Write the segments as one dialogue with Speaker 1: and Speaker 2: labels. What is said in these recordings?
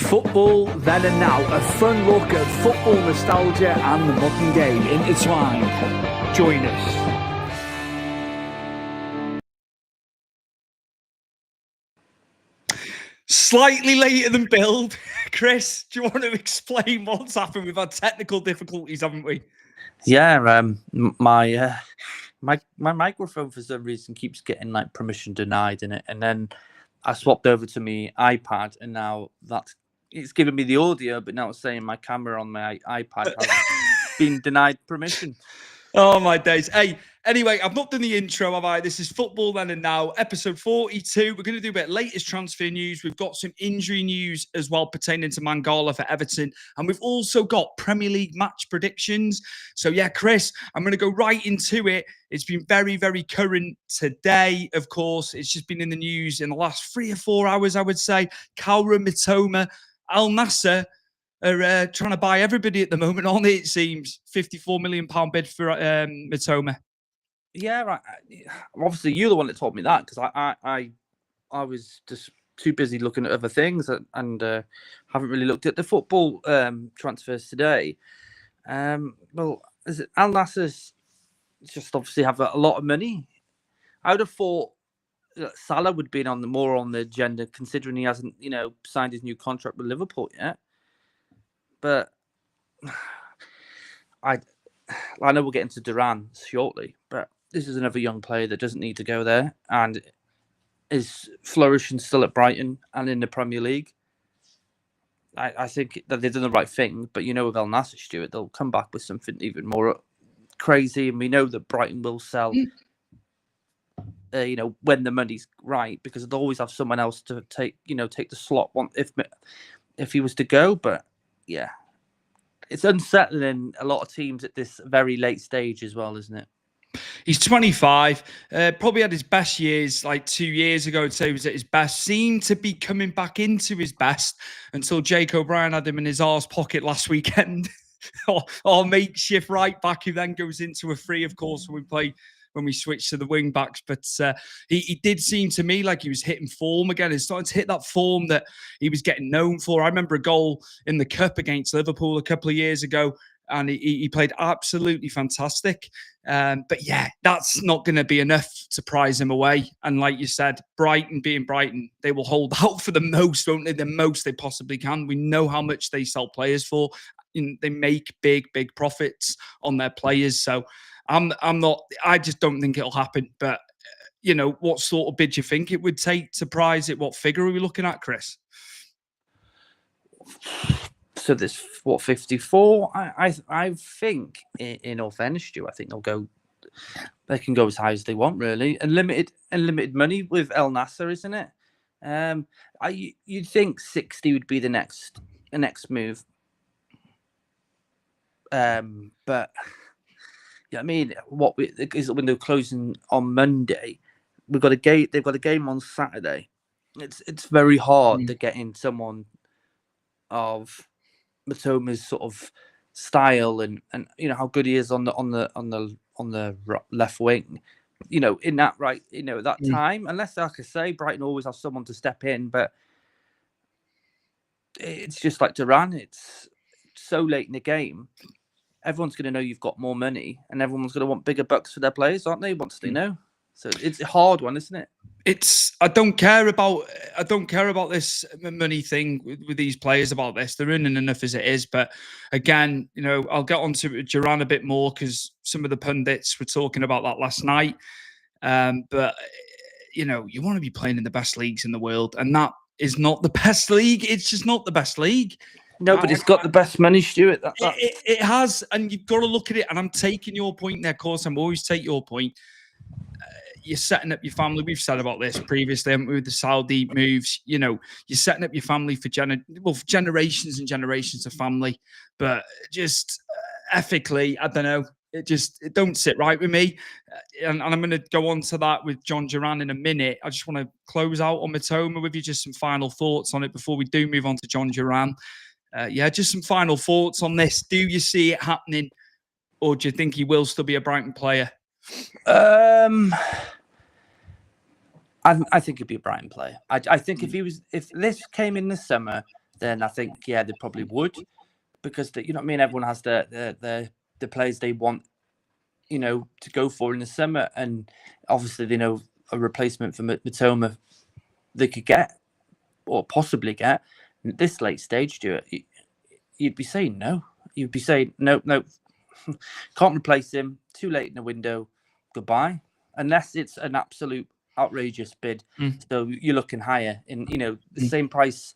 Speaker 1: Football then and now, a fun look at football nostalgia and the modern game intertwined. Join us. Slightly later than billed. Chris, do you want to explain what's happened? We've had technical difficulties, haven't we?
Speaker 2: Yeah, my microphone for some reason keeps getting like permission denied in it, and then I swapped over to my iPad, and now it's giving me the audio, but now it's saying my camera on my iPad has been denied permission.
Speaker 1: Oh, my days. Hey, anyway, I've not done the intro, have I? This is Football Then and Now, episode 42. We're going to do a bit of latest transfer news. We've got some injury news as well pertaining to Mangala for Everton. And we've also got Premier League match predictions. So, yeah, Chris, I'm going to go right into it. It's been very, very current today, of course. It's just been in the news in the last 3 or 4 hours, I would say. Kaoru Mitoma, Al Nassr are trying to buy everybody at the moment, aren't they? It seems £54 million bid for Mitoma.
Speaker 2: Yeah, right. Obviously, you're the one that told me that, because I was just too busy looking at other things and haven't really looked at the football transfers today. Well, is it Al Nassr's just obviously have a lot of money? I would have thought that Salah would be more on the agenda, considering he hasn't, signed his new contract with Liverpool yet. But I know we'll get into Duran shortly, but this is another young player that doesn't need to go there and is flourishing still at Brighton and in the Premier League. I think that they've done the right thing, but with El Nassr, Stuart, they'll come back with something even more crazy, and we know that Brighton will sell, when the money's right, because they'll always have someone else to take the slot one if he was to go, but. Yeah, it's unsettling a lot of teams at this very late stage as well, isn't it?
Speaker 1: He's 25, probably had his best years like 2 years ago. I'd say he was at his best. Seemed to be coming back into his best until Jake O'Brien had him in his arse pocket last weekend. Our makeshift right back, who then goes into a free, of course, when we switch to the wing backs. But he did seem to me like he was hitting form again. He's starting to hit that form that he was getting known for. I remember a goal in the Cup against Liverpool a couple of years ago, and he played absolutely fantastic. But yeah, that's not going to be enough to prize him away. And like you said, Brighton being Brighton, they will hold out for the most, won't they? The most they possibly can. We know how much they sell players for. They make big profits on their players. So I just don't think it'll happen. But, what sort of bid do you think it would take to prize it? What figure are we looking at, Chris?
Speaker 2: So this 54? I think, in all fairness, Stu, I think they can go as high as they want, really. Unlimited money with El Nassr, isn't it? You'd think 60 would be the next move. But yeah, I mean, is the window closing on Monday? They've got a game on Saturday. It's very hard to get in someone of Mitoma's sort of style and how good he is on the left wing. In that time, unless, like I say, Brighton always have someone to step in, but it's just like Duran. It's so late in the game. Everyone's going to know you've got more money, and everyone's going to want bigger bucks for their players, aren't they? Once they know, so it's a hard one, isn't it?
Speaker 1: I don't care about this money thing with these players. About this, they're earning enough as it is. But again, I'll get onto Duran a bit more because some of the pundits were talking about that last night. But you want to be playing in the best leagues in the world, and that is not the best league. It's just not the best league.
Speaker 2: No, but it's got the best money, Stuart.
Speaker 1: It has, and you've got to look at it. And I'm taking your point there, of course. I'm always take your point. You're setting up your family. We've said about this previously, haven't we, with the Saudi moves. You're setting up your family for generations and generations of family. But just ethically, I don't know. It don't sit right with me. And I'm going to go on to that with John Duran in a minute. I just want to close out on Mitoma with you. Just some final thoughts on it before we do move on to John Duran. Just some final thoughts on this. Do you see it happening, or do you think he will still be a Brighton player?
Speaker 2: I think he'd be a Brighton player. I think if this came in this summer then I think they probably would, because you know what I mean. Everyone has the players they want, to go for in the summer, and obviously they know a replacement for Matoma they could get or possibly get at this late stage. Stuart, you'd be saying no. You'd be saying no, can't replace him. Too late in the window. Goodbye. Unless it's an absolute outrageous bid. So you're looking higher in, the same price,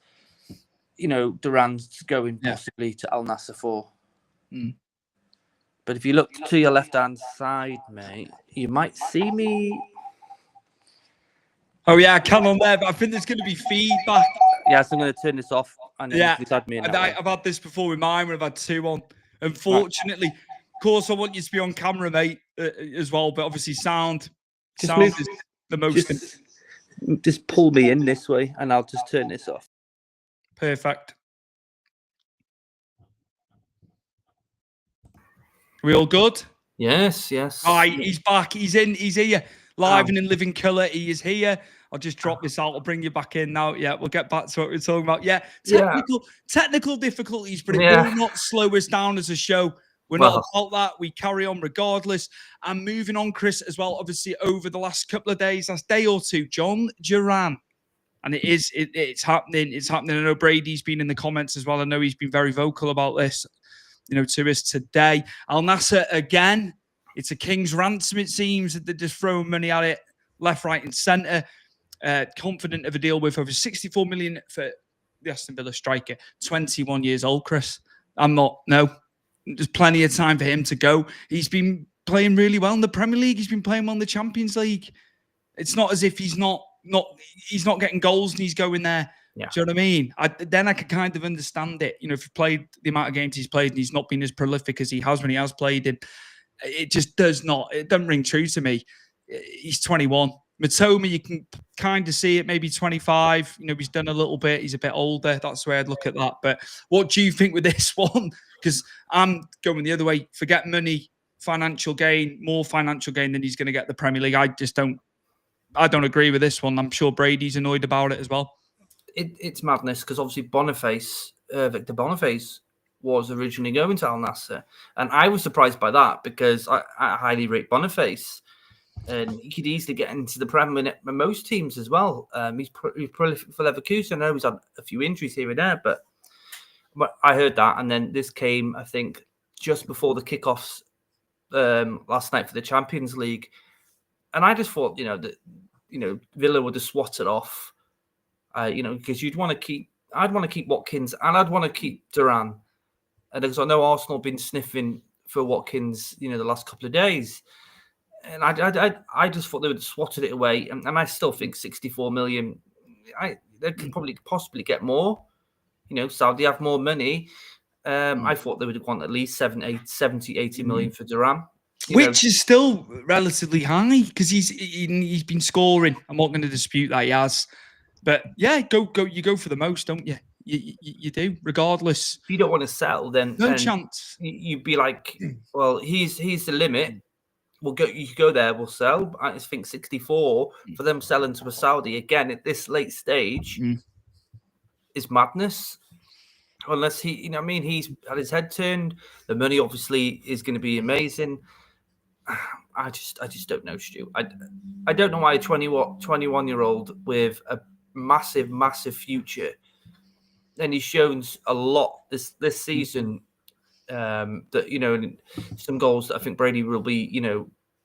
Speaker 2: Duran's going possibly to Al Nassr for. But if you look to your left-hand side, mate, you might see me.
Speaker 1: Oh, yeah, I can on there, but I think there's going to be feedback.
Speaker 2: Yes, I'm going to turn this off. And then
Speaker 1: Yeah,
Speaker 2: please add me in
Speaker 1: I've had this before with mine when I've had 2 on. Unfortunately, of course, I want you to be on camera, mate, as well. But obviously, sound is the most.
Speaker 2: Just pull me in this way, and I'll just turn this off.
Speaker 1: Perfect. Are we all good?
Speaker 3: Yes.
Speaker 1: All right, he's back. He's here. Live and in living colour. He is here. I'll just drop this out. I'll bring you back in now. Yeah, we'll get back to what we're talking about. Yeah, technical difficulties, but it will not slow us down as a show. We're not about that. We carry on regardless. And moving on, Chris, as well, obviously, over the last couple of days, last day or two, John Duran. And it's happening. It's happening. I know Brady's been in the comments as well. I know he's been very vocal about this, to us today. Al Nassr, again, it's a king's ransom, it seems, that they're just throwing money at it, left, right, and centre. Confident of a deal with over 64 million for the Aston Villa striker, 21 years old, Chris. There's plenty of time for him to go. He's been playing really well in the Premier League. He's been playing well in the Champions League. It's not as if he's not getting goals and he's going there.
Speaker 3: Yeah.
Speaker 1: Do you know what I mean? Then I could kind of understand it. If you played the amount of games he's played and he's not been as prolific as he has when he has played, it just doesn't ring true to me. He's 21. Matoma, you can kind of see it, maybe 25. He's done a little bit. He's a bit older. That's the way I'd look at that. But what do you think with this one? Because I'm going the other way. Forget money, financial gain, more financial gain than he's going to get the Premier League. I don't agree with this one. I'm sure Brady's annoyed about it as well.
Speaker 3: It's madness because obviously Victor Boniface was originally going to Al Nassr, and I was surprised by that because I highly rate Boniface, and he could easily get into the Premier League most teams as well. He's prolific for Leverkusen. I know he's had a few injuries here and there, but I heard that, and then this came, I think, just before the kickoffs last night for the Champions League, and I just thought, that Villa would have swatted off. Because I'd want to keep Watkins and I'd want to keep Duran. And because I know Arsenal have been sniffing for Watkins, the last couple of days. And I just thought they would have swatted it away. And I still think 64 million, they could probably possibly get more. Saudi have more money. I thought they would have wanted at least 70, 80 million for Duran.
Speaker 1: Which is still relatively high because he's been scoring. I'm not going to dispute that he has. But yeah, you go for the most, don't you? You do, regardless.
Speaker 3: If you don't want to settle, then
Speaker 1: no chance.
Speaker 3: You'd be like, well, he's the limit. You could go there, we'll sell. I just think 64 for them selling to a Saudi again at this late stage is madness. Unless he's had his head turned. The money obviously is going to be amazing. I just don't know, Stu. I don't know why a 21-year-old with a massive future, and he's shown a lot this season. That some goals that I think Brady will be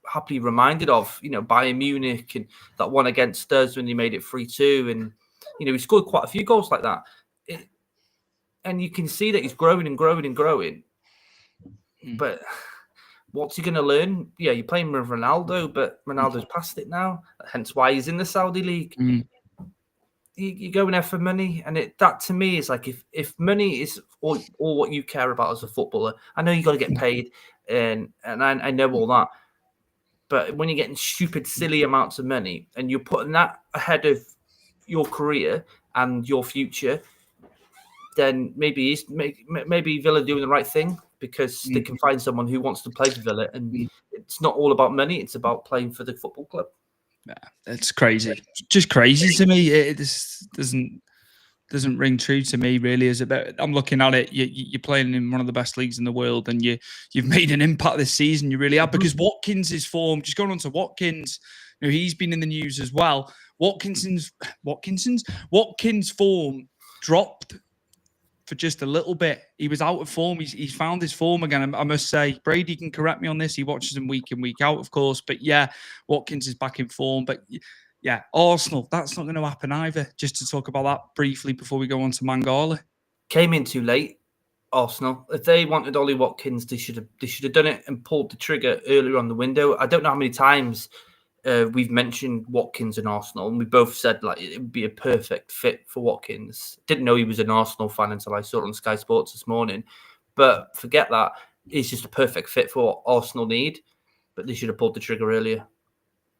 Speaker 3: happily reminded of. Bayern Munich and that one against us when he made it 3-2, and he scored quite a few goals like that. And you can see that he's growing and growing and growing. But what's he going to learn? Yeah, you're playing with Ronaldo, but Ronaldo's past it now. Hence why he's in the Saudi league. You're going there for money, and that to me is like if money is all what you care about as a footballer. I know you got to get paid, and I know all that, but when you're getting stupid, silly amounts of money, and you're putting that ahead of your career and your future, then maybe Villa doing the right thing because they can find someone who wants to play for Villa, and it's not all about money; it's about playing for the football club.
Speaker 1: Yeah, it's crazy. Just crazy to me. It just doesn't doesn't ring true to me, really. Is about I'm looking at it. You're playing in one of the best leagues in the world, and you've made an impact this season. You really have, because Watkins' form. Just going on to Watkins, he's been in the news as well. Watkins' form dropped for just a little bit. He was out of form. He's found his form again. I must say, Brady can correct me on this. He watches him week in, week out, of course. But yeah, Watkins is back in form. But yeah, Arsenal, that's not going to happen either. Just to talk about that briefly before we go on to Mangala.
Speaker 3: Came in too late, Arsenal. If they wanted Ollie Watkins, they should have done it and pulled the trigger earlier on the window. I don't know how many times we've mentioned Watkins and Arsenal, and we both said like it would be a perfect fit for Watkins. Didn't know he was an Arsenal fan until I saw it on Sky Sports this morning. But forget that. He's just a perfect fit for what Arsenal need. But they should have pulled the trigger earlier.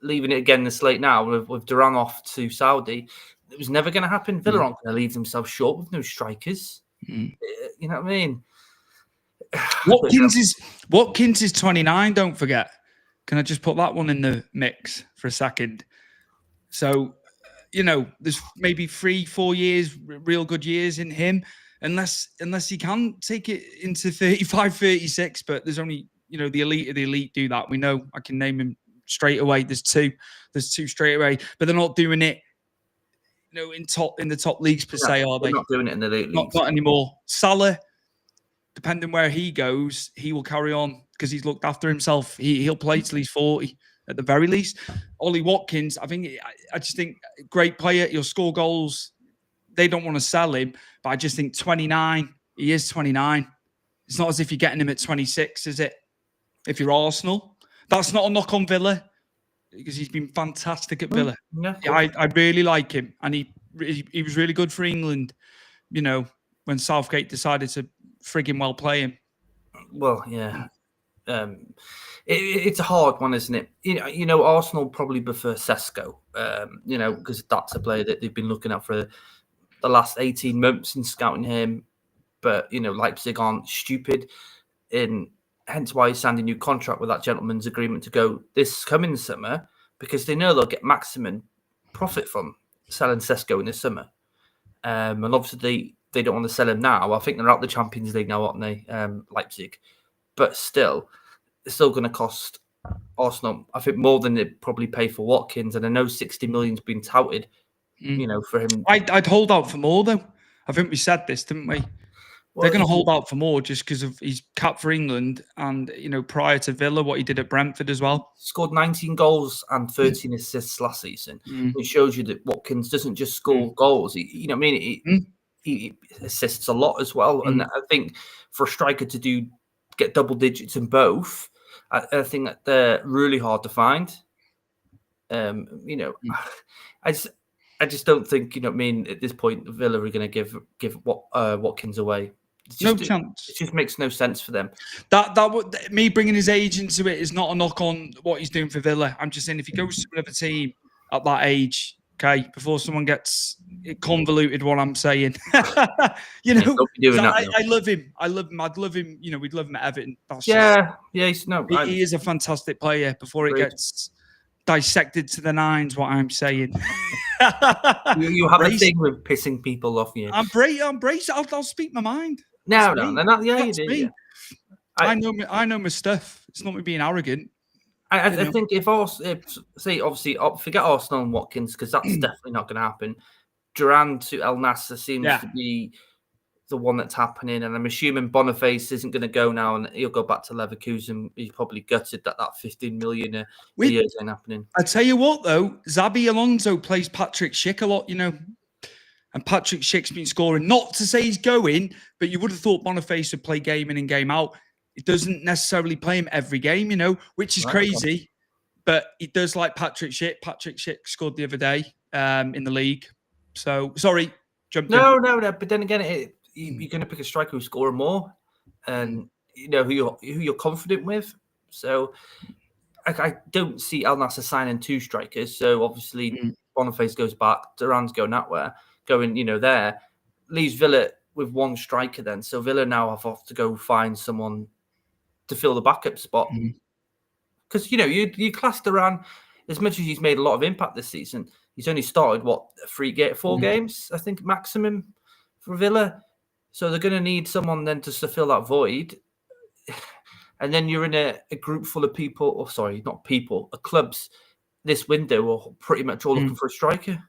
Speaker 3: Leaving it again this late now with Duran off to Saudi, it was never going to happen. Villa aren't going to leave themselves short with no strikers. You know what I mean?
Speaker 1: Watkins is 29. Don't forget. Can I just put that one in the mix for a second? So, there's maybe 3-4 years, real good years in him, unless he can take it into 35, 36. But there's only the elite of the elite do that. We know. I can name him straight away. There's two straight away, but they're not doing it, in the top leagues per se, are they?
Speaker 3: They're not doing it in the elite leagues.
Speaker 1: Not anymore. Salah, depending where he goes, he will carry on because he's looked after himself. He'll play till he's 40 at the very least. Ollie Watkins, I just think great player. He'll score goals. They don't want to sell him, but I just think 29. He is 29. It's not as if you're getting him at 26, is it? If you're Arsenal. That's not a knock on Villa, because he's been fantastic at Villa. Yeah, I really like him, and he was really good for England. When Southgate decided to frigging well play him.
Speaker 3: Well, yeah, it's a hard one, isn't it? Arsenal probably prefer Sesko. Because that's a player that they've been looking at for the last 18 months and scouting him. But Leipzig aren't stupid hence why he signed a new contract with that gentleman's agreement to go this coming summer, because they know they'll get maximum profit from selling Sesko in the summer. And obviously they don't want to sell him now. I think they're out the Champions League now, aren't they, Leipzig? But still, it's still going to cost Arsenal, I think, more than they probably pay for Watkins. And I know 60 million's been touted, for him.
Speaker 1: I'd hold out for more, though. I think we said this, didn't we? Well, they're going to hold out for more just because of his cap for England and, prior to Villa, what he did at Brentford as well.
Speaker 3: Scored 19 goals and 13 assists last season. It shows you that Watkins doesn't just score goals. He assists a lot as well. And I think for a striker to get double digits in both, I think that they're really hard to find. I just don't think, at this point, Villa are going to give Watkins away.
Speaker 1: No chance.
Speaker 3: It just makes no sense for them.
Speaker 1: That would, me bringing his age into it is not a knock on what he's doing for Villa. I'm just saying if he goes to another team at that age, okay, before someone gets convoluted what I'm saying,
Speaker 3: Don't be doing that,
Speaker 1: I love him. I'd love him. We'd love him at Everton.
Speaker 3: He
Speaker 1: is a fantastic player. Before it gets dissected to the nines, what I'm saying.
Speaker 3: you have a thing with pissing people off you.
Speaker 1: I'm braced. I'll speak my mind.
Speaker 3: No, you do. Yeah.
Speaker 1: I know my stuff. It's not me being arrogant.
Speaker 3: I think if obviously forget Arsenal and Watkins, because that's definitely not going to happen. Duran to El Nasser seems to be the one that's happening, and I'm assuming Boniface isn't going to go now, and he'll go back to Leverkusen. He's probably gutted that 15 million a year isn't happening.
Speaker 1: I tell you what, though, Xabi Alonso plays Patrick Schick a lot, and Patrick Schick's been scoring. Not to say he's going, but you would have thought Boniface would play game in and game out. It doesn't necessarily play him every game, which is crazy. But he does like Patrick Schick. Patrick Schick scored the other day in the league. So, sorry, jumped in.
Speaker 3: No. But then again, you're going to pick a striker who's scoring more, and who you're confident with. So, I don't see Al Nassr signing two strikers. So obviously, Boniface goes back. Duran's going there, leaves Villa with one striker. Then, so Villa now have to go find someone to fill the backup spot. Because you class Duran, as much as he's made a lot of impact this season, he's only started 4 games, I think, maximum. for Villa. So they're going to need someone then to fill that void. And then you're in a group full of people, or sorry, not people, clubs this window are pretty much all looking for a striker.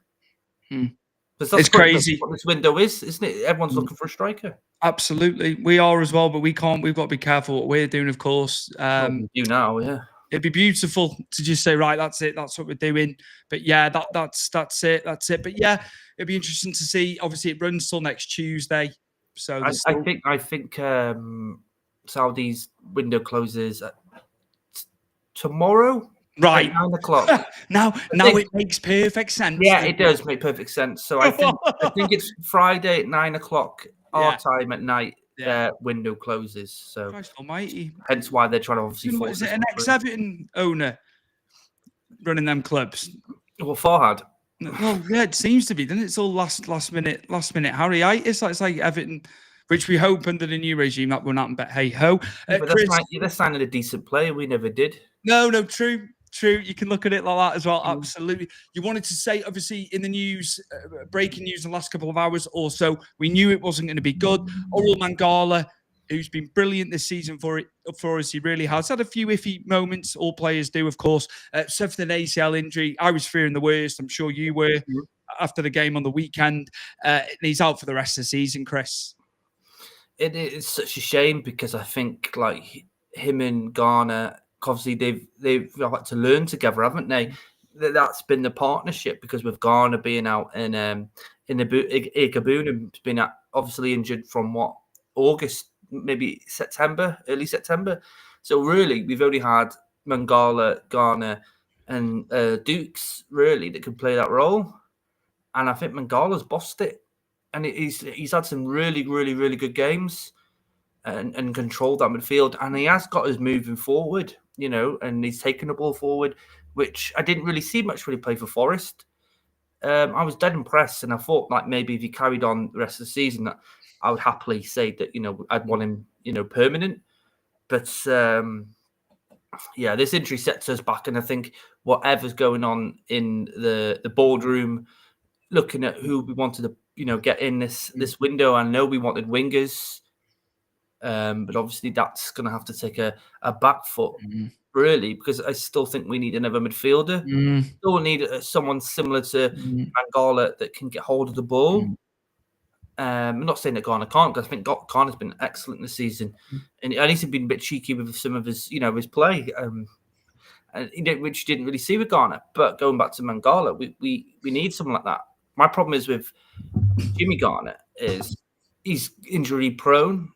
Speaker 3: Because that's
Speaker 1: It's crazy
Speaker 3: what this window is, isn't it? Everyone's looking for a striker.
Speaker 1: Absolutely, we are as well, but we can't. We've got to be careful what we're doing, of course.
Speaker 3: You now, yeah.
Speaker 1: It'd be beautiful to just say, right, that's it, that's what we're doing. But yeah, that's it. But yeah, it'd be interesting to see. Obviously, it runs till next Tuesday, so
Speaker 3: I think Saudi's window closes tomorrow.
Speaker 1: Right,
Speaker 3: at 9 o'clock.
Speaker 1: now it makes perfect sense.
Speaker 3: Yeah, it does make perfect sense. So I think it's Friday at 9 o'clock our time at night. Window closes. So
Speaker 1: Christ almighty.
Speaker 3: Hence why they're trying to obviously.
Speaker 1: Is it an ex-Everton owner running them clubs?
Speaker 3: Well, Farhad.
Speaker 1: Well, yeah, it seems to be. Then it's all last minute Harryitis. It's like Everton, which we hope under the new regime that won't happen. But hey ho,
Speaker 3: but they're signing a decent player. We never did.
Speaker 1: No, true. You can look at it like that as well. Absolutely. You wanted to say, obviously, in the news, breaking news in the last couple of hours or so, we knew it wasn't going to be good. Orel Mangala, who's been brilliant this season for us, he really has had a few iffy moments. All players do, of course. Suffered an ACL injury. I was fearing the worst. I'm sure you were after the game on the weekend. And he's out for the rest of the season, Chris.
Speaker 3: It is such a shame because I think like him and Garner, obviously they've had to learn together, haven't they? That's been the partnership because with Garner being out in the Igabun, has been obviously injured from August, maybe early September. So really, we've only had Mangala, Garner, and Dukes really that could play that role. And I think Mangala's bossed it, and he's had some really, really, really good games. And controlled that midfield, and he has got us moving forward, and he's taken the ball forward, which I didn't really see much when he played for Forest. I was dead impressed, and I thought like maybe if he carried on the rest of the season, that I would happily say that I'd want him permanent. But this injury sets us back, and I think whatever's going on in the boardroom, looking at who we wanted to get in this window, I know we wanted wingers. But obviously that's going to have to take a back foot, really, because I still think we need another midfielder. Still need someone similar to Mangala that can get hold of the ball. I'm not saying that Garner can't, because I think Garner's been excellent this season, and he's been a bit cheeky with some of his, his play, which you didn't really see with Garner. But going back to Mangala, we need someone like that. My problem is with Jimmy Garner is he's injury prone.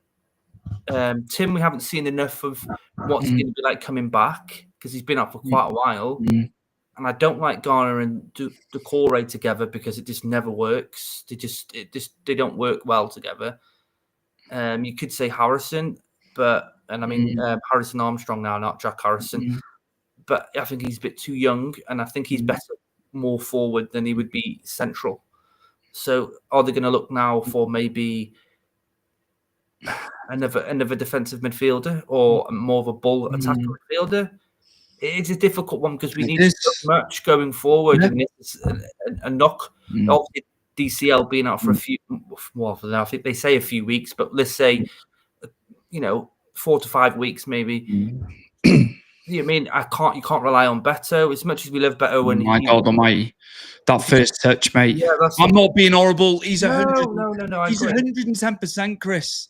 Speaker 3: Tim, we haven't seen enough of what's going to be like coming back because he's been out for quite a while, and I don't like Garner and Decore together because it just never works. They don't work well together. You could say Harrison, Harrison Armstrong now, not Jack Harrison, but I think he's a bit too young, and I think he's better more forward than he would be central. So are they going to look now for maybe another defensive midfielder or more of a ball attacker midfielder? It's a difficult one because we need so much going forward, and it's a knock. Obviously, DCL being out for a few, I think they say a few weeks, but let's say 4 to 5 weeks maybe. You mean you can't rely on Beto as much as we love Beto. When
Speaker 1: God Almighty, that first touch, mate. Yeah, I'm not being horrible. He's 100. He's 110%, Chris.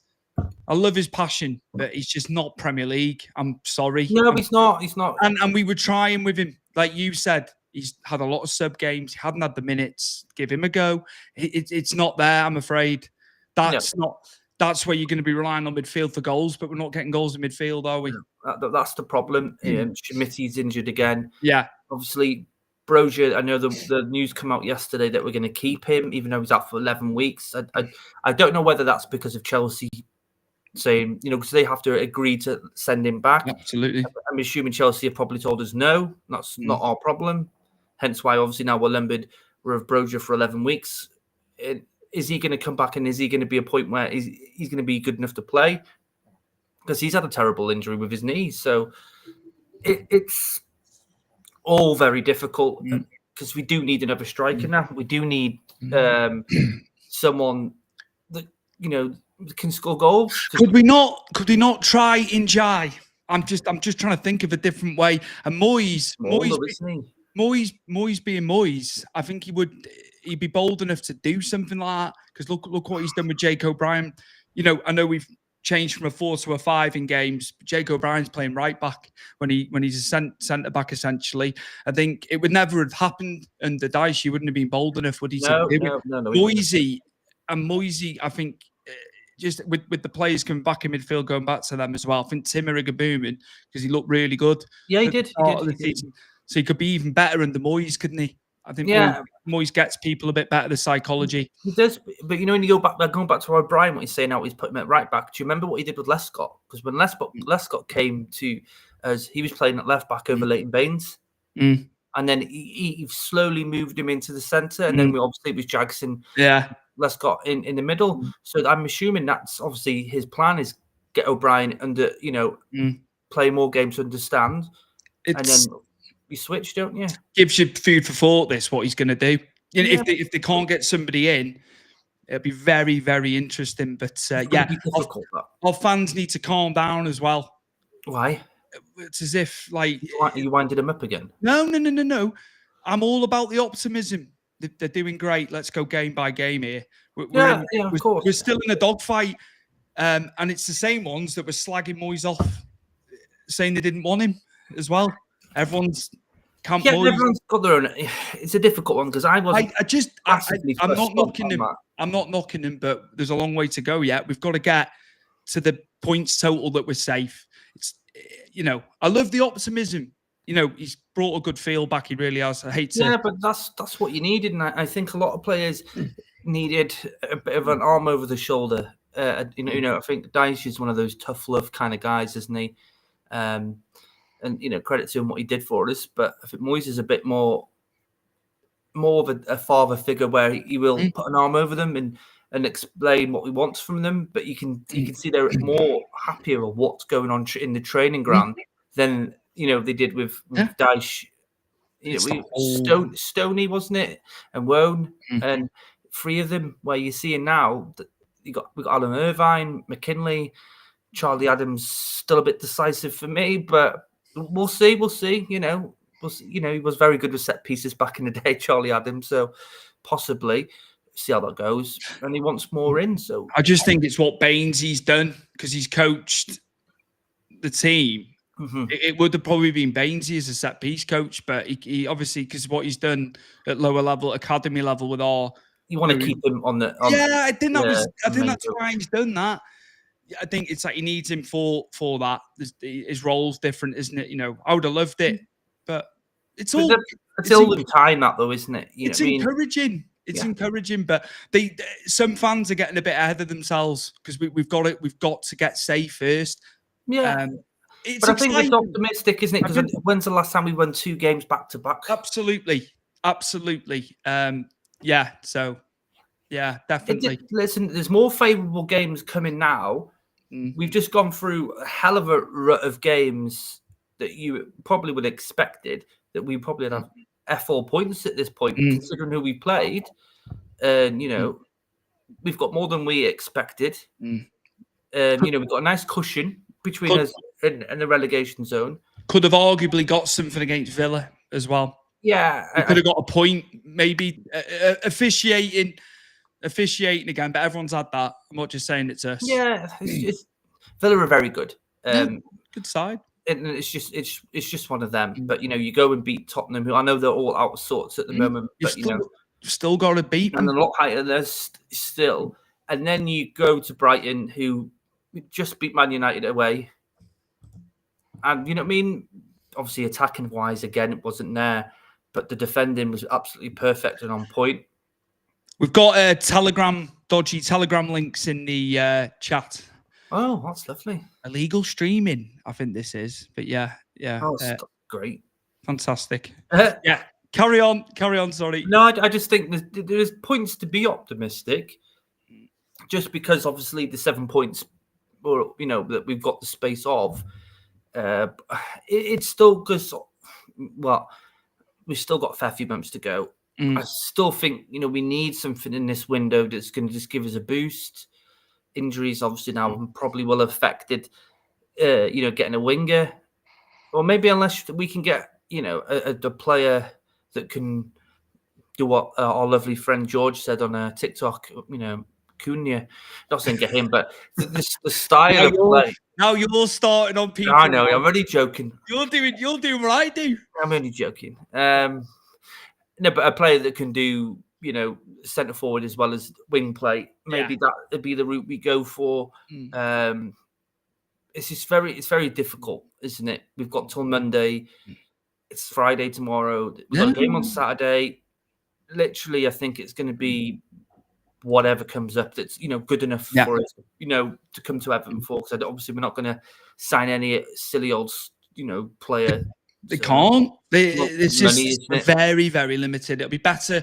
Speaker 1: I love his passion, but he's just not Premier League. I'm sorry.
Speaker 3: No, he's not. He's not.
Speaker 1: And we were trying with him, like you said. He's had a lot of sub games. He hadn't had the minutes. Give him a go. It's not there. I'm afraid. That's where you're going to be relying on midfield for goals, but we're not getting goals in midfield, are we?
Speaker 3: That's the problem. Schmitty's injured again.
Speaker 1: Yeah.
Speaker 3: Obviously, Brozier, I know the news come out yesterday that we're going to keep him, even though he's out for 11 weeks. I don't know whether that's because of Chelsea saying, because they have to agree to send him back.
Speaker 1: Absolutely.
Speaker 3: I'm assuming Chelsea have probably told us no, that's not our problem. Hence why, obviously, now we're lumbered with Brozier for 11 weeks. Is he going to come back, and is he going to be a point where he's going to be good enough to play? Because he's had a terrible injury with his knee. So it's all very difficult because we do need another striker now. We do need someone that can score goals.
Speaker 1: Could we not try Njai? I'm just trying to think of a different way. And Moyes being Moyes, I think he'd be bold enough to do something like that. Because look what he's done with Jake O'Brien. I know we've changed from a 4 to a 5 in games. But Jake O'Brien's playing right back when he's a centre back essentially. I think it would never have happened under Dyche. He wouldn't have been bold enough, would he?
Speaker 3: No.
Speaker 1: Moisey, I think. Just with the players coming back in midfield, going back to them as well. I think Timmer booming because he looked really good.
Speaker 3: Yeah, he did.
Speaker 1: He did. So he could be even better under Moyes, couldn't he? I think Moyes gets people a bit better, the psychology.
Speaker 3: He does, but when you going back to O'Brien, what he's saying out, he's putting him at right back. Do you remember what he did with Lescott? Because when Lescott came to us, he was playing at left back over Leighton Baines. And then he slowly moved him into the centre. And then it was Jackson.
Speaker 1: Yeah.
Speaker 3: Lescott in the middle. So I'm assuming that's obviously his plan is get O'Brien under, play more games to understand. And then you switch, don't you?
Speaker 1: Gives you food for thought, what he's going to do. If they can't get somebody in, it'll be very, very interesting. But our fans need to calm down as well.
Speaker 3: Why?
Speaker 1: It's as if
Speaker 3: are you winding them up again?
Speaker 1: No. I'm all about the optimism. They're doing great. Let's go game by game here.
Speaker 3: Of course.
Speaker 1: We're still in a dogfight. And it's the same ones that were slagging Moyes off, saying they didn't want him as well. Everyone's
Speaker 3: everyone's got their own. It's a difficult one because I'm
Speaker 1: not knocking him. I'm not knocking him, but there's a long way to go yet. We've got to get to the points total that we're safe. It's I love the optimism. He's brought a good feel back. He really has. I hate to.
Speaker 3: Yeah, but that's what you needed, and I think a lot of players needed a bit of an arm over the shoulder. I think Dyche is one of those tough love kind of guys, isn't he? And credit to him what he did for us. But I think Moyes is a bit more of a father figure where he will put an arm over them and explain what he wants from them. But you can see they're more happier of what's going on in the training ground than they did with Dyche. Stoney, wasn't it? And Wone, and 3 of them. Where you're seeing now that we got Alan Irvine, McKinley, Charlie Adams, still a bit decisive for me, but we'll see. He was very good with set pieces back in the day, Charlie Adams. So possibly see how that goes. And he wants more in. So
Speaker 1: I just think it's what Bainesy's done because he's coached the team. It would have probably been Bainesy as a set piece coach, but he obviously, because what he's done at lower level, academy level with
Speaker 3: you want to keep him on the.
Speaker 1: I think that's why he's done that. I think it's like he needs him for that. His role's different, isn't it? I would have loved it, but it's all
Speaker 3: the time that though, isn't it?
Speaker 1: It's encouraging. It's encouraging, but some fans are getting a bit ahead of themselves because we've got to get safe first.
Speaker 3: Yeah. But I think it's optimistic, isn't it? Because when's the last time we won 2 games back to back?
Speaker 1: Absolutely. So, definitely.
Speaker 3: Listen, there's more favourable games coming now. We've just gone through a hell of a rut of games that you probably would have expected that we probably have F4 points at this point, considering who we played. And, we've got more than we expected. We've got a nice cushion between us and the relegation zone.
Speaker 1: Could have arguably got something against Villa as well.
Speaker 3: Yeah.
Speaker 1: We could have got a point, maybe officiating again, but everyone's had that. I'm not just saying it's us.
Speaker 3: Yeah, Villa are very good.
Speaker 1: Good side.
Speaker 3: And it's just one of them. But you go and beat Tottenham, who I know they're all out of sorts at the moment. But
Speaker 1: you've still got to beat them.
Speaker 3: And a lot higher there still. And then you go to Brighton, who just beat Man United away. And you know what I mean? Obviously, attacking wise, again, it wasn't there, but the defending was absolutely perfect and on point.
Speaker 1: We've got dodgy Telegram links in the chat.
Speaker 3: Oh, that's lovely.
Speaker 1: Illegal streaming, I think this is. But yeah.
Speaker 3: Oh, great.
Speaker 1: Fantastic. Yeah. Carry on. Sorry.
Speaker 3: No, I just think there's points to be optimistic, just because obviously the 7 points, or that we've got the space of. It's still because, we've still got a fair few months to go. I still think we need something in this window that's going to just give us a boost. injuries obviously now probably will have affected, getting a winger, or maybe unless we can get, a player that can do what our lovely friend George said on TikTok, Cunha. Not saying get him, but the style of play.
Speaker 1: Now you're starting on people.
Speaker 3: I know, I'm only joking.
Speaker 1: You're doing what I do.
Speaker 3: I'm only joking. No, but a player that can do, centre forward as well as wing play. Maybe that would be the route we go for. It's very difficult, isn't it? We've got till Monday. It's Friday tomorrow. We've got a game on Saturday. Literally, I think it's going to be whatever comes up that's good enough for us, to come to Everton for. Because obviously we're not going to sign any silly old player.
Speaker 1: They can't. It's just very, very limited. It'll be better.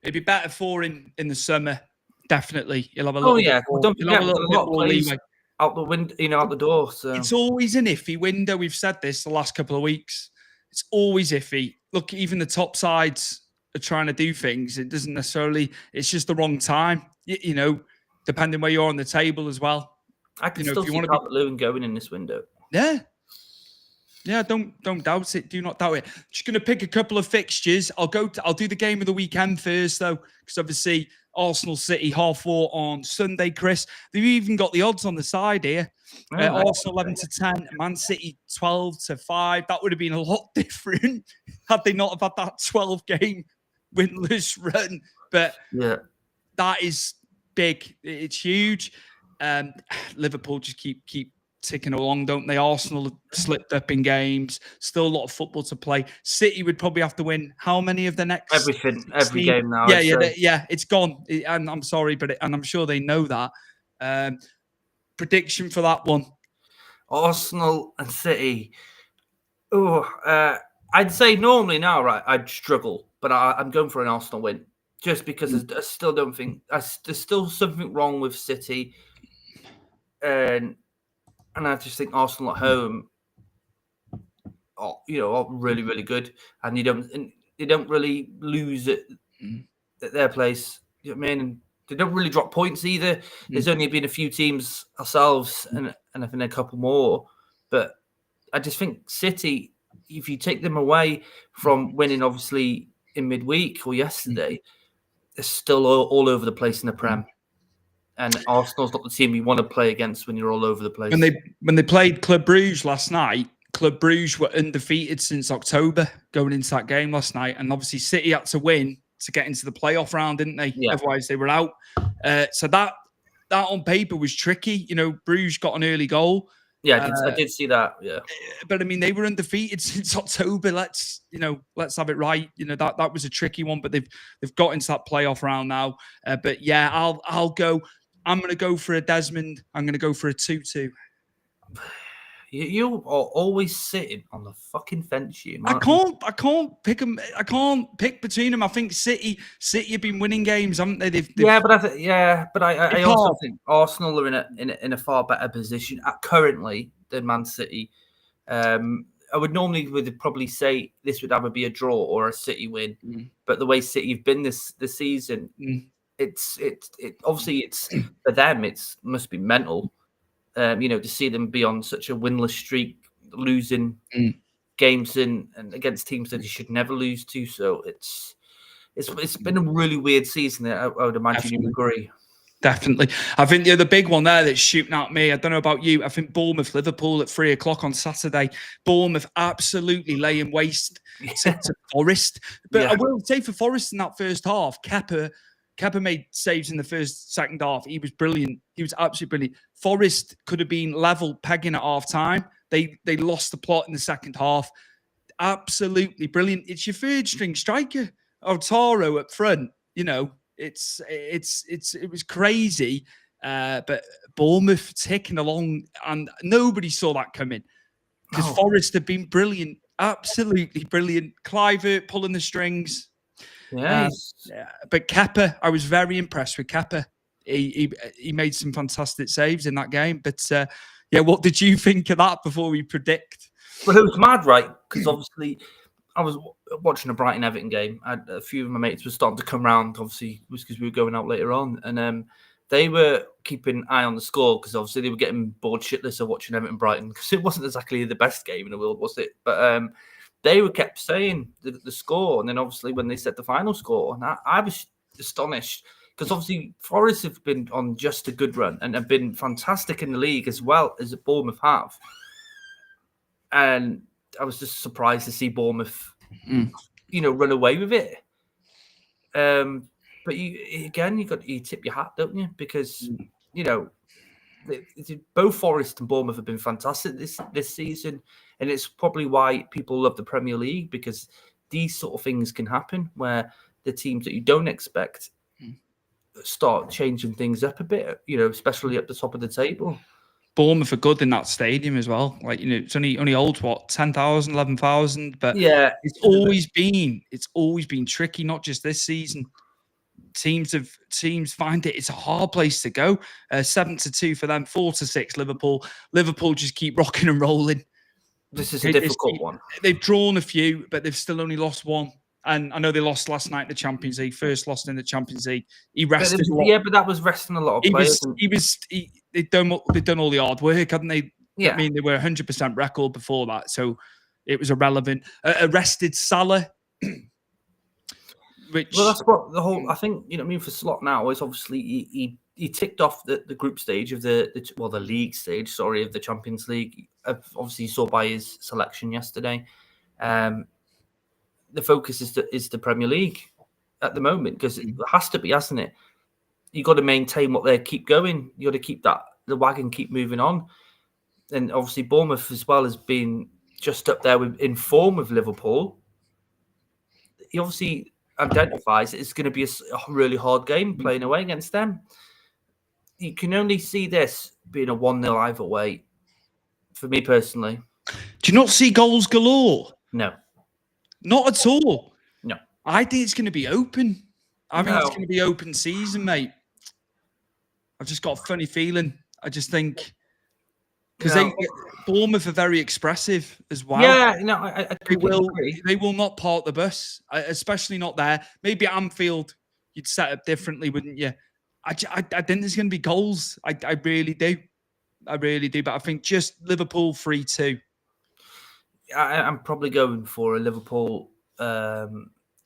Speaker 1: It'd be better for in the summer. Definitely, you'll have a little.
Speaker 3: Don't forget, a lot of players out the window, out the door. So
Speaker 1: it's always an iffy window. We've said this the last couple of weeks. It's always iffy. Look, even the top sides are trying to do things. It doesn't necessarily. It's just the wrong time. Depending where you're on the table as well.
Speaker 3: I can still see Calvert-Lewin going in this window.
Speaker 1: Yeah, don't doubt it. Do not doubt it. Just going to pick a couple of fixtures. I'll do the game of the weekend first, though, because obviously Arsenal City 4:30 on Sunday. Chris, they've even got the odds on the side here. Arsenal 11-10, Man City 12-5. That would have been a lot different had they not have had that 12-game winless run. But that is big. It's huge. Liverpool just keep ticking along, don't they? Arsenal have slipped up in games. Still a lot of football to play. City would probably have to win how many of the next?
Speaker 3: Everything, every game now.
Speaker 1: Yeah, it's gone. And I'm sorry, and I'm sure they know that. Prediction for that one?
Speaker 3: Arsenal and City. I'd say normally now, right, I'd struggle, but I'm going for an Arsenal win. Just because I still don't think there's still something wrong with City. And I just think Arsenal at home are really, really good. And they don't really lose at their place. You know what I mean? And they don't really drop points either. There's only been a few teams ourselves and I think a couple more. But I just think City, if you take them away from winning, obviously, in midweek or yesterday, they're still all over the place in the Prem. And Arsenal's not the team you want to play against when you're all over the place.
Speaker 1: When they played Club Brugge last night, Club Brugge were undefeated since October going into that game last night. And obviously City had to win to get into the playoff round, didn't they? Yeah. Otherwise they were out. So that on paper was tricky. Brugge got an early goal.
Speaker 3: Yeah, I did see that. Yeah,
Speaker 1: but I mean, they were undefeated since October. Let's have it right. That was a tricky one, but they've got into that playoff round now. But yeah, I'll go. I'm going to go for a Desmond. I'm going to go for a 2-2.
Speaker 3: You are always sitting on the fucking fence, you.
Speaker 1: I can't pick them. I can't pick between them. I think City have been winning games, haven't they?
Speaker 3: I also think Arsenal are in a far better position currently than Man City. I would probably say this would either be a draw or a City win. But the way City have been this season, it's obviously it's for them. It must be mental. To see them be on such a winless streak, losing games and against teams that you should never lose to. So it's been a really weird season. I would imagine you agree.
Speaker 1: Definitely. I think the other big one there that's shooting at me, I don't know about you, I think Bournemouth, Liverpool at 3:00 on Saturday. Bournemouth absolutely laying waste to Forest. But I will say for Forest in that first half, Kepa made saves in the second half. He was brilliant. He was absolutely brilliant. Forest could have been level pegging at half time. They lost the plot in the second half. Absolutely brilliant. It's your third string striker, Otaro up front. It was crazy. But Bournemouth ticking along, and nobody saw that coming because Forest have been brilliant, absolutely brilliant. Kluivert pulling the strings. But Kepa, I was very impressed with Kepa. He made some fantastic saves in that game. But what did you think of that before we predict?
Speaker 3: Well, it was mad, right? Because obviously I was watching a Brighton Everton game. A few of my mates were starting to come round, obviously, because we were going out later on. And they were keeping an eye on the score because obviously they were getting bored shitless of watching Everton Brighton because it wasn't exactly the best game in the world, was it? But they were kept saying the score, and then obviously when they said the final score, and I was astonished because obviously Forest have been on just a good run and have been fantastic in the league as well as Bournemouth have, and I was just surprised to see Bournemouth, run away with it. But you tip your hat, don't you? Because both Forest and Bournemouth have been fantastic this season, and it's probably why people love the Premier League, because these sort of things can happen where the teams that you don't expect start changing things up a bit. Especially at the top of the table.
Speaker 1: Bournemouth are good in that stadium as well. Like, it's only holds 10,000, 11,000, but
Speaker 3: yeah,
Speaker 1: it's always been tricky. Not just this season. Teams find it's a hard place to go. 7-2 for them, 4-6 Liverpool. Liverpool just keep rocking and rolling.
Speaker 3: This is a difficult one.
Speaker 1: They've drawn a few, but they've still only lost one. And I know they lost last night in the Champions League. First lost in the Champions League. He rested.
Speaker 3: But that was resting a lot of players.
Speaker 1: They've done all the hard work, hadn't they?
Speaker 3: Yeah.
Speaker 1: I mean, they were 100% record before that, so it was irrelevant. Arrested Salah.
Speaker 3: That's what the whole. I think for Slot now is obviously he ticked off the group stage of the league stage. Sorry, of the Champions League. Obviously, you saw by his selection yesterday. The focus is the Premier League at the moment, because it has to be, hasn't it? You got to maintain what they keep going. You got to keep the wagon keep moving on, and obviously Bournemouth as well has been just up there in form with Liverpool. He obviously identifies it's going to be a really hard game playing away against them. You can only see this being a 1-0 either way, for me personally.
Speaker 1: Do you not see goals galore?
Speaker 3: No.
Speaker 1: Not at all.
Speaker 3: No.
Speaker 1: I think it's going to be open. I think it's going to be open season, mate. I've just got a funny feeling. I just think... Because Bournemouth are very expressive as well.
Speaker 3: Yeah, I agree.
Speaker 1: They will not park the bus, especially not there. Maybe at Anfield, you'd set up differently, wouldn't you? I think there's going to be goals. I really do. I really do. But I think just Liverpool 3-2.
Speaker 3: I'm probably going for a Liverpool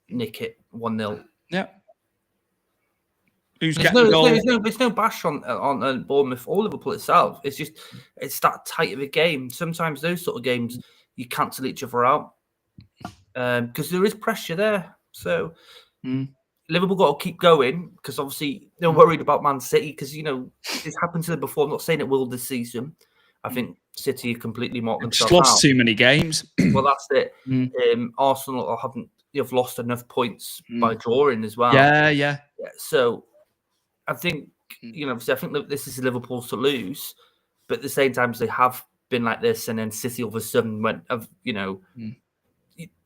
Speaker 3: nick it 1-0.
Speaker 1: Yeah. There's no
Speaker 3: bash on Bournemouth or Liverpool itself. It's that tight of a game. Sometimes those sort of games you cancel each other out because there is pressure there. So Liverpool got to keep going, because obviously they're worried about Man City, because it's happened to them before. I'm not saying it will this season. I think City have completely marked themselves out.
Speaker 1: Lost too many games.
Speaker 3: Well, that's it. Arsenal have lost enough points by drawing as well.
Speaker 1: Yeah.
Speaker 3: So I think, I think that this is Liverpool's to lose, but at the same time, they have been like this, and then City all of a sudden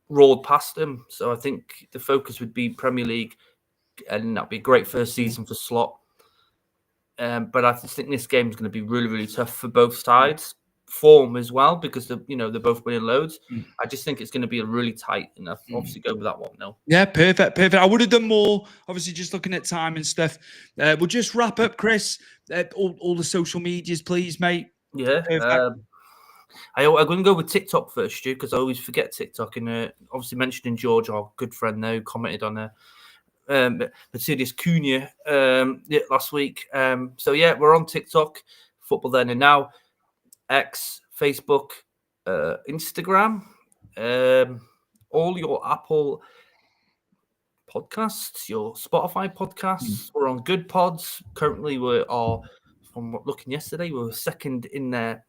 Speaker 3: roared past them. So I think the focus would be Premier League, and that'd be a great first season for Slot. But I just think this game is going to be really, really tough for both sides. Form as well, because they're both winning loads. I just think it's going to be a really tight, and I'll obviously go with that 1-0.
Speaker 1: Yeah, perfect. I would have done more, obviously, just looking at time and stuff. We'll just wrap up, Chris. All the social medias, please, mate.
Speaker 3: Yeah. I'm going to go with TikTok first, Stu, because I always forget TikTok. And obviously mentioning George, our good friend there, who commented on Mercedes Cunha last week. So yeah, we're on TikTok, Football Then and Now, X, Facebook, Instagram, all your Apple podcasts, your Spotify podcasts. We're on Good Pods. Currently, from looking yesterday, we were second in their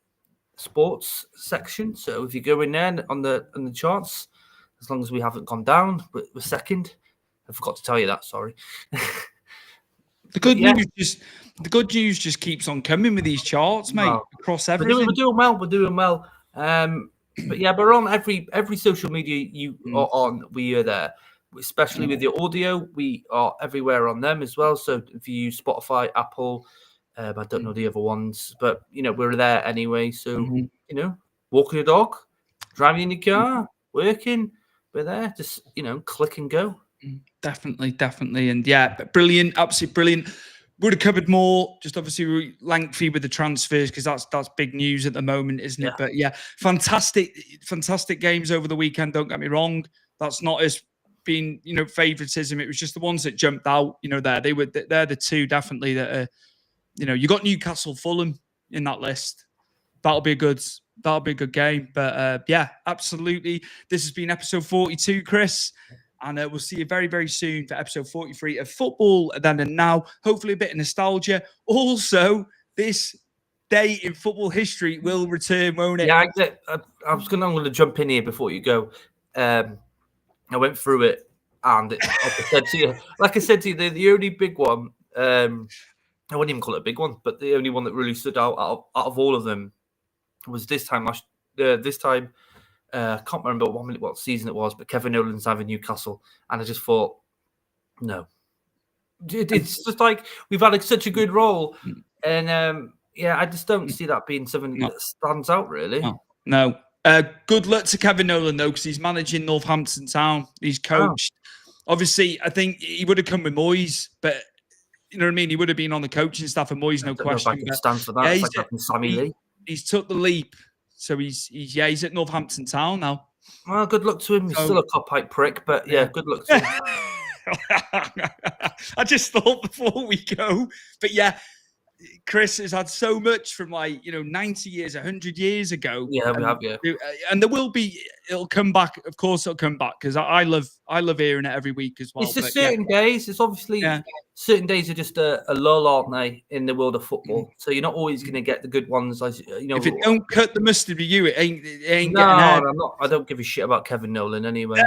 Speaker 3: sports section. So if you go in there on the charts, as long as we haven't gone down, we're second. I forgot to tell you that. Sorry.
Speaker 1: The good news just keeps on coming with these charts, mate. Across everything.
Speaker 3: We're doing well. But yeah, we're on every social media you are on. We are there, especially with your audio. We are everywhere on them as well. So if you use Spotify, Apple, I don't know the other ones, but we're there anyway. So walking your dog, driving in your car, working, we're there. Just click and go.
Speaker 1: Definitely. And yeah, brilliant, absolutely brilliant. Would have covered more. Just obviously we're lengthy with the transfers because that's big news at the moment, isn't it? But yeah, fantastic games over the weekend. Don't get me wrong. That's not as being favoritism. It was just the ones that jumped out. They're the two definitely that are. You got Newcastle, Fulham in that list. That'll be a good game. But yeah, absolutely. This has been episode 42, Chris. And we'll see you very, very soon for episode 43 of Football Then and Now. Hopefully a bit of nostalgia. Also, this day in football history will return, won't it?
Speaker 3: Yeah, I'm going to jump in here before you go. I went through it, and like I said to you, the only big one, I wouldn't even call it a big one, but the only one that really stood out of all of them was this time. I can't remember what season it was, but Kevin Nolan's having Newcastle, and I just thought, no, it's just like we've had such a good role, and I just don't see that being something that stands out really.
Speaker 1: No. Good luck to Kevin Nolan though, because he's managing Northampton Town. He's coached. Obviously, I think he would have come with Moyes, but you know what I mean. He would have been on the coaching staff of Moyes, no question.
Speaker 3: I can stand for that. It's like Sammy Lee.
Speaker 1: He's took the leap. So he's at Northampton Town now.
Speaker 3: Well, good luck to him. He's still a cop-out prick, but yeah, good luck to him.
Speaker 1: I just thought before we go, but yeah, Chris has had so much from 90 years, 100 years ago.
Speaker 3: Yeah, we have, yeah.
Speaker 1: And it'll come back. Of course, it'll come back because I love hearing it every week as well.
Speaker 3: It's just certain days. It's obviously certain days are just a lull, aren't they, in the world of football? So you're not always going to get the good ones. If
Speaker 1: it don't cut the mustard with you, it ain't getting
Speaker 3: out.
Speaker 1: I'm
Speaker 3: not. I don't give a shit about Kevin Nolan anyway.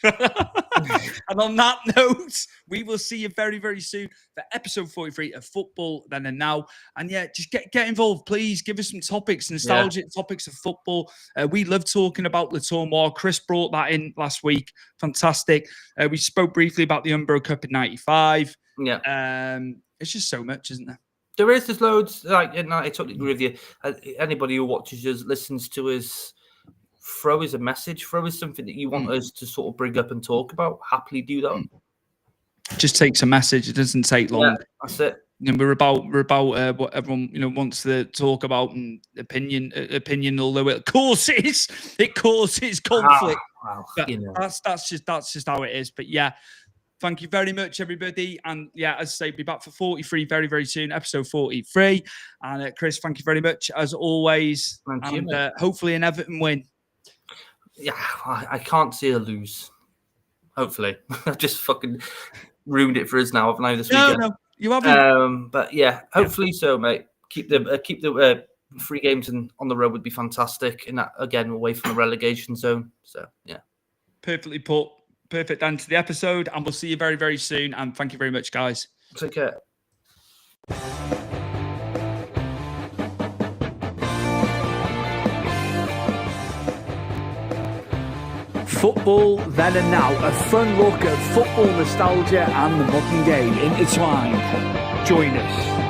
Speaker 3: So.
Speaker 1: And on that note, we will see you very, very soon for episode 43 of Football Then and Now. And yeah, just get involved, please. Give us some topics, nostalgic topics of football. We love talking about Le Tournoi. Chris brought that in last week. Fantastic. We spoke briefly about the Umbro Cup in '95.
Speaker 3: Yeah.
Speaker 1: It's just so much, isn't there?
Speaker 3: There's loads. And I totally agree with you. Anybody who watches us, listens to us, throw us a message, throw us something that you want us to sort of bring up and talk about. Happily do that.
Speaker 1: It just takes a message. It doesn't take long.
Speaker 3: Yeah, that's it.
Speaker 1: And we're about what everyone wants to talk about and opinion. Although it causes conflict.
Speaker 3: Wow.
Speaker 1: That's just how it is. But yeah, thank you very much, everybody. And yeah, as I say, be back for 43 very, very soon, episode 43. And Chris, thank you very much as always.
Speaker 3: Thank you,
Speaker 1: hopefully an Everton win.
Speaker 3: Yeah, I can't see a lose. Hopefully, I've just fucking ruined it for us now, haven't I? This weekend.
Speaker 1: No, you haven't.
Speaker 3: But yeah, hopefully so, mate. Keep the 3 games on the road would be fantastic, and that again away from the relegation zone. So yeah,
Speaker 1: perfectly put. Perfect end to the episode, and we'll see you very, very soon. And thank you very much, guys.
Speaker 3: Take care.
Speaker 4: Football Then and Now, a fun look at football nostalgia and the modern game intertwined. Join us.